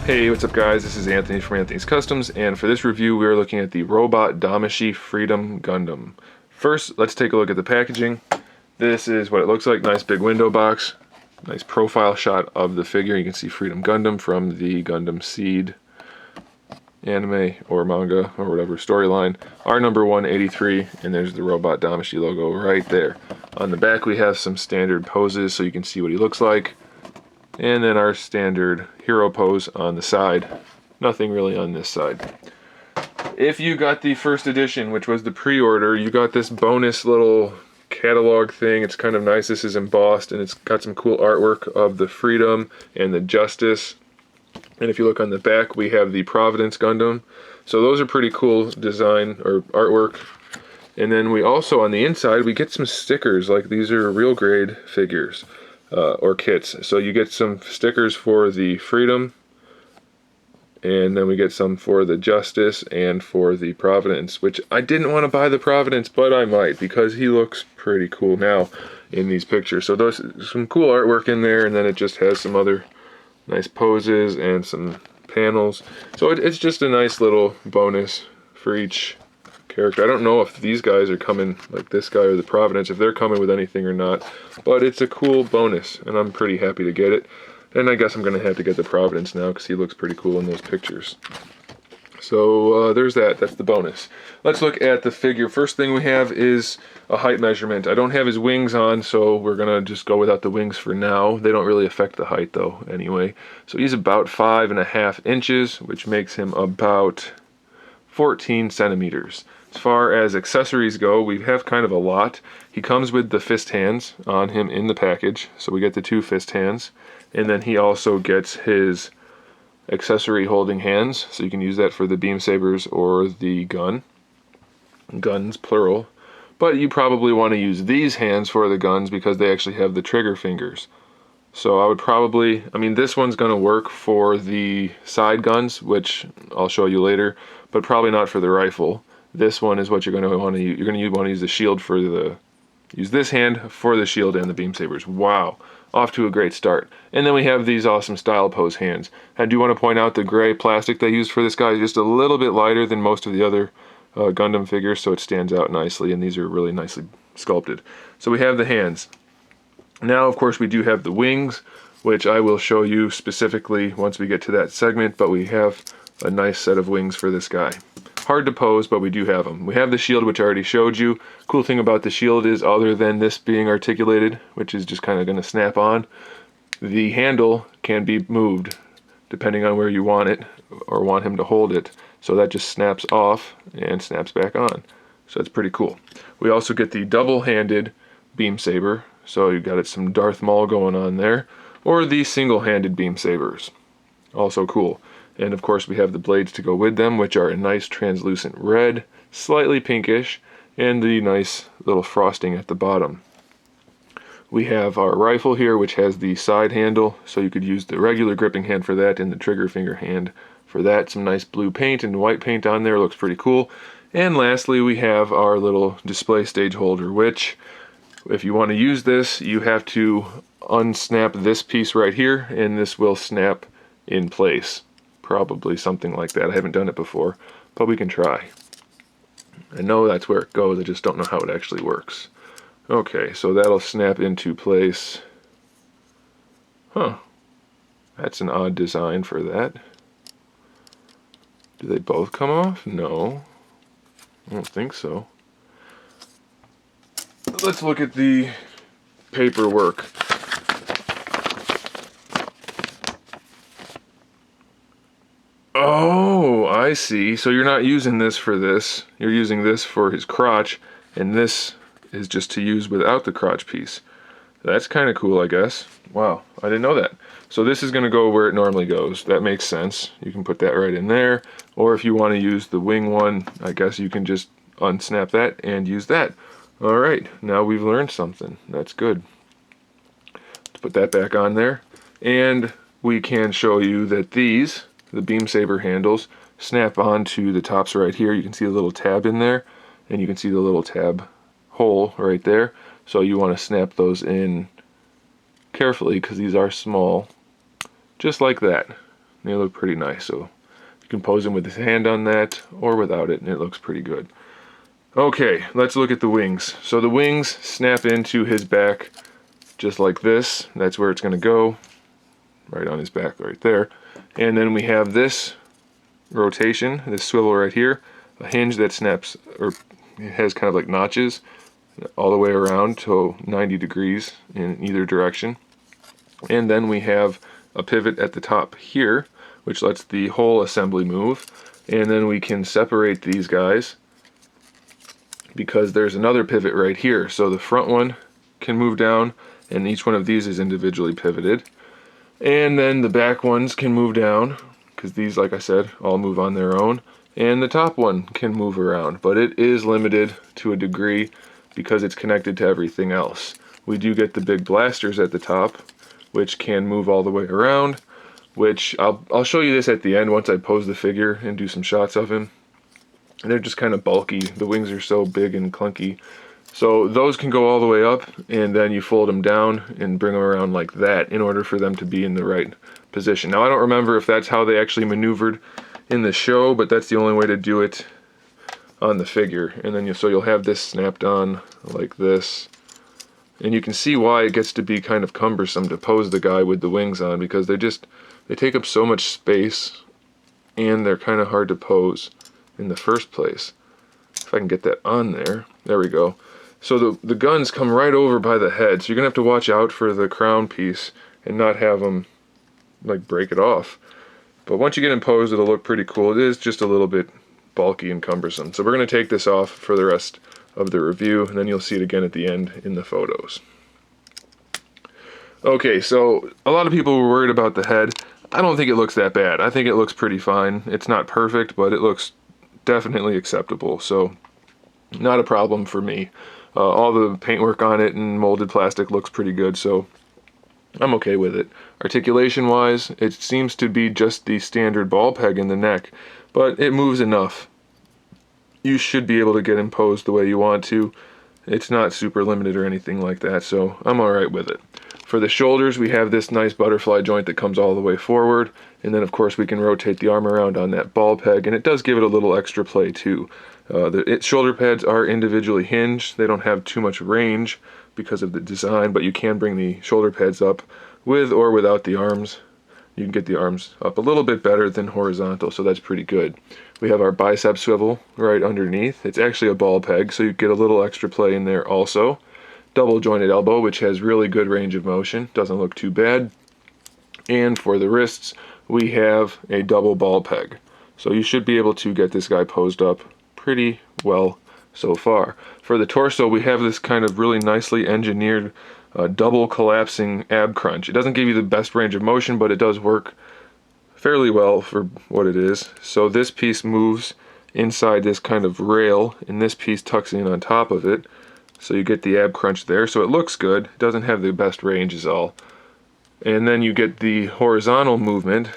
Hey, what's up guys? This is Anthony from Anthony's Customs, and for this review we are looking at the robot Damashii Freedom Gundam. First, let's take a look at the packaging. This is what it looks like. Nice big window box. Nice profile shot of the figure. You can see Freedom Gundam from the Gundam Seed anime or manga or whatever storyline. Our number 183, and there's the robot Damashii logo right there. On the back we have some standard poses so you can see what he looks like. And then our standard hero pose on the side. Nothing really on this side. If you got the first edition, which was the pre-order, you got this bonus little catalog thing. It's kind of nice. This is embossed and it's got some cool artwork of the Freedom and the Justice. And if you look on the back, we have the Providence Gundam. So those are pretty cool design or artwork. And then we also, on the inside, we get some stickers. Like these are real grade figures. Or kits. So you get some stickers for the Freedom, and then we get some for the Justice and for the Providence, which I didn't want to buy the Providence, but I might because he looks pretty cool now in these pictures. So there's some cool artwork in there, and then it just has some other nice poses and some panels. So it's just a nice little bonus for each character. I don't know if these guys are coming, like this guy or the Providence, if they're coming with anything or not, but it's a cool bonus and I'm pretty happy to get it. And I guess I'm gonna have to get the Providence now because he looks pretty cool in those pictures. So there's that. That's the bonus. Let's look at the figure. First thing we have is a height measurement. I don't have his wings on, so we're gonna just go without the wings for now. They don't really affect the height though anyway. So he's about 5.5 inches, which makes him about 14 centimeters. As far as accessories go, we have kind of a lot. He comes with the fist hands on him in the package, so we get the 2 fist hands. And then he also gets his accessory holding hands, so you can use that for the beam sabers or the gun. Guns, plural. But you probably want to use these hands for the guns because they actually have the trigger fingers. So I would probably, this one's going to work for the side guns, which I'll show you later, but probably not for the rifle. This one is what you're going to want to use. You're going to want to use the shield for use this hand for the shield and the beam sabers. Wow, off to a great start. And then we have these awesome style pose hands. I do want to point out the gray plastic they used for this guy is just a little bit lighter than most of the other Gundam figures, so it stands out nicely, and these are really nicely sculpted. So we have the hands. Now, of course, we do have the wings, which I will show you specifically once we get to that segment, but we have a nice set of wings for this guy. Hard to pose, but we do have them. We have the shield, which I already showed you. Cool thing about the shield is, other than this being articulated, which is just kind of going to snap on, the handle can be moved depending on where you want it or want him to hold it. So that just snaps off and snaps back on. So it's pretty cool. We also get the double-handed beam saber. So you've got some Darth Maul going on there. Or the single-handed beam sabers. Also cool. And of course we have the blades to go with them, which are a nice translucent red, slightly pinkish, and the nice little frosting at the bottom. We have our rifle here, which has the side handle, so you could use the regular gripping hand for that and the trigger finger hand for that. Some nice blue paint and white paint on there, looks pretty cool. And lastly, we have our little display stage holder, which, if you want to use this, you have to unsnap this piece right here, and this will snap in place. Probably something like that. I haven't done it before, but we can try. I know that's where it goes, I just don't know how it actually works. Okay, so that'll snap into place. Huh. That's an odd design for that. Do they both come off? No. I don't think so. Let's look at the paperwork. Oh, I see. So you're not using this for this. You're using this for his crotch, and this is just to use without the crotch piece. That's kind of cool, I guess. Wow, I didn't know that. So this is going to go where it normally goes. That makes sense. You can put that right in there. Or if you want to use the wing one, I guess you can just unsnap that and use that. All right, now we've learned something. That's good. Let's put that back on there. And we can show you that these, the beam saber handles, snap onto the tops right here. You can see a little tab in there, and you can see the little tab hole right there. So you want to snap those in carefully because these are small, just like that. They look pretty nice. So you can pose him with his hand on that or without it, and it looks pretty good. Okay, let's look at the wings. So the wings snap into his back just like this. That's where it's going to go, right on his back right there. And then we have this rotation, this swivel right here, a hinge that snaps, or it has kind of like notches all the way around to 90 degrees in either direction. And then we have a pivot at the top here, which lets the whole assembly move. And then we can separate these guys because there's another pivot right here. So the front one can move down, and each one of these is individually pivoted. And then the back ones can move down, because these, like I said, all move on their own. And the top one can move around, but it is limited to a degree because it's connected to everything else. We do get the big blasters at the top, which can move all the way around, which I'll show you this at the end once I pose the figure and do some shots of him. And they're just kind of bulky. The wings are so big and clunky. So those can go all the way up, and then you fold them down and bring them around like that in order for them to be in the right position. Now I don't remember if that's how they actually maneuvered in the show, but that's the only way to do it on the figure. And then you'll have this snapped on like this. And you can see why it gets to be kind of cumbersome to pose the guy with the wings on, because they take up so much space and they're kind of hard to pose in the first place. If I can get that on there. There we go. So the guns come right over by the head, so you're gonna have to watch out for the crown piece and not have them like break it off. But once you get them posed, it'll look pretty cool. It is just a little bit bulky and cumbersome. So we're gonna take this off for the rest of the review, and then you'll see it again at the end in the photos. Okay, so a lot of people were worried about the head. I don't think it looks that bad. I think it looks pretty fine. It's not perfect, but it looks definitely acceptable. So not a problem for me. All the paintwork on it and molded plastic looks pretty good, so I'm okay with it. Articulation wise, it seems to be just the standard ball peg in the neck, but it moves enough. You should be able to get him posed the way you want to. It's not super limited or anything like that, so I'm alright with it. For the shoulders, we have this nice butterfly joint that comes all the way forward, and then of course we can rotate the arm around on that ball peg, and it does give it a little extra play too. The shoulder pads are individually hinged. They don't have too much range because of the design, but you can bring the shoulder pads up with or without the arms. You can get the arms up a little bit better than horizontal, so that's pretty good. We have our bicep swivel right underneath. It's actually a ball peg, so you get a little extra play in there also. Double jointed elbow, which has really good range of motion. Doesn't look too bad. And for the wrists, we have a double ball peg. So you should be able to get this guy posed up pretty well so far. For the torso, we have this kind of really nicely engineered double collapsing ab crunch. It doesn't give you the best range of motion, but it does work fairly well for what it is. So this piece moves inside this kind of rail, and this piece tucks in on top of it. So you get the ab crunch there, so it looks good. It doesn't have the best range is all. And then you get the horizontal movement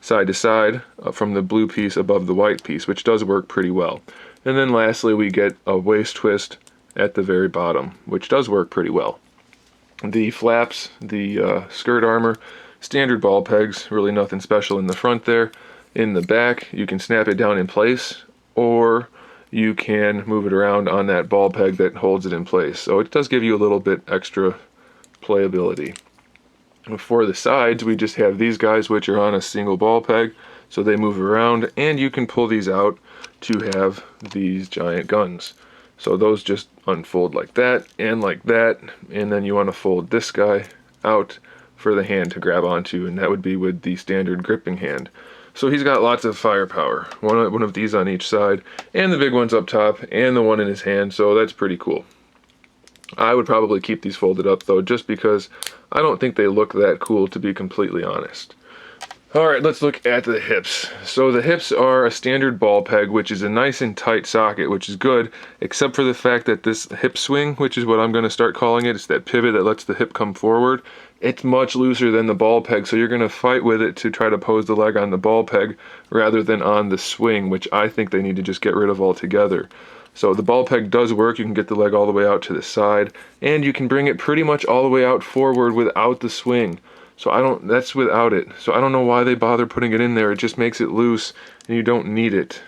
side to side from the blue piece above the white piece, which does work pretty well. And then lastly, we get a waist twist at the very bottom, which does work pretty well. The flaps, the skirt armor, standard ball pegs, really nothing special in the front there. In the back, you can snap it down in place, or you can move it around on that ball peg that holds it in place. So it does give you a little bit extra playability. For the sides, we just have these guys, which are on a single ball peg, so they move around, and you can pull these out to have these giant guns. So those just unfold like that, and then you want to fold this guy out for the hand to grab onto, and that would be with the standard gripping hand. So he's got lots of firepower, one of these on each side, and the big ones up top, and the one in his hand, so that's pretty cool. I would probably keep these folded up though, just because I don't think they look that cool, to be completely honest. Alright, let's look at the hips. So the hips are a standard ball peg, which is a nice and tight socket, which is good, except for the fact that this hip swing, which is what I'm going to start calling it, it's that pivot that lets the hip come forward, it's much looser than the ball peg, so you're going to fight with it to try to pose the leg on the ball peg rather than on the swing, which I think they need to just get rid of altogether. So the ball peg does work. You can get the leg all the way out to the side, and you can bring it pretty much all the way out forward without the swing. So that's without it. So I don't know why they bother putting it in there. It just makes it loose and you don't need it.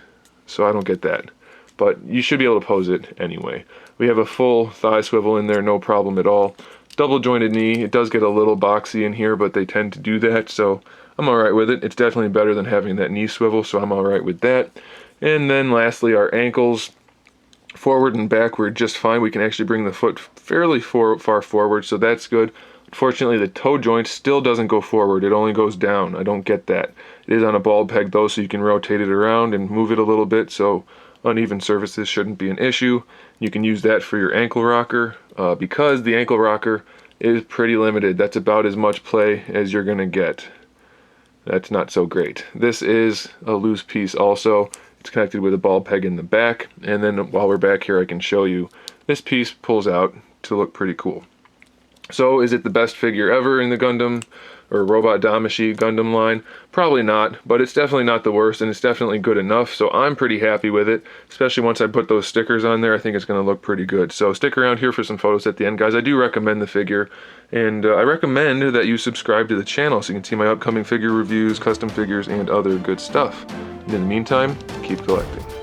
So I don't get that. But you should be able to pose it anyway. We have a full thigh swivel in there, no problem at all. Double jointed knee, it does get a little boxy in here, but they tend to do that, so I'm alright with it. It's definitely better than having that knee swivel, so I'm alright with that. And then lastly, our ankles, forward and backward just fine. We can actually bring the foot fairly far forward, so that's good. Unfortunately, the toe joint still doesn't go forward, it only goes down. I don't get that. It is on a ball peg though, so you can rotate it around and move it a little bit, so uneven surfaces shouldn't be an issue. You can use that for your ankle rocker because the ankle rocker is pretty limited. That's about as much play as you're gonna get. That's not so great. This is a loose piece also. It's connected with a ball peg in the back, and then while we're back here I can show you this piece pulls out to look pretty cool. So is it the best figure ever in the Gundam or Robot Damashii Gundam line? Probably not, but it's definitely not the worst, and it's definitely good enough, so I'm pretty happy with it, especially once I put those stickers on there. I think it's going to look pretty good. So stick around here for some photos at the end, guys. I do recommend the figure, and I recommend that you subscribe to the channel so you can see my upcoming figure reviews, custom figures, and other good stuff. And in the meantime, keep collecting.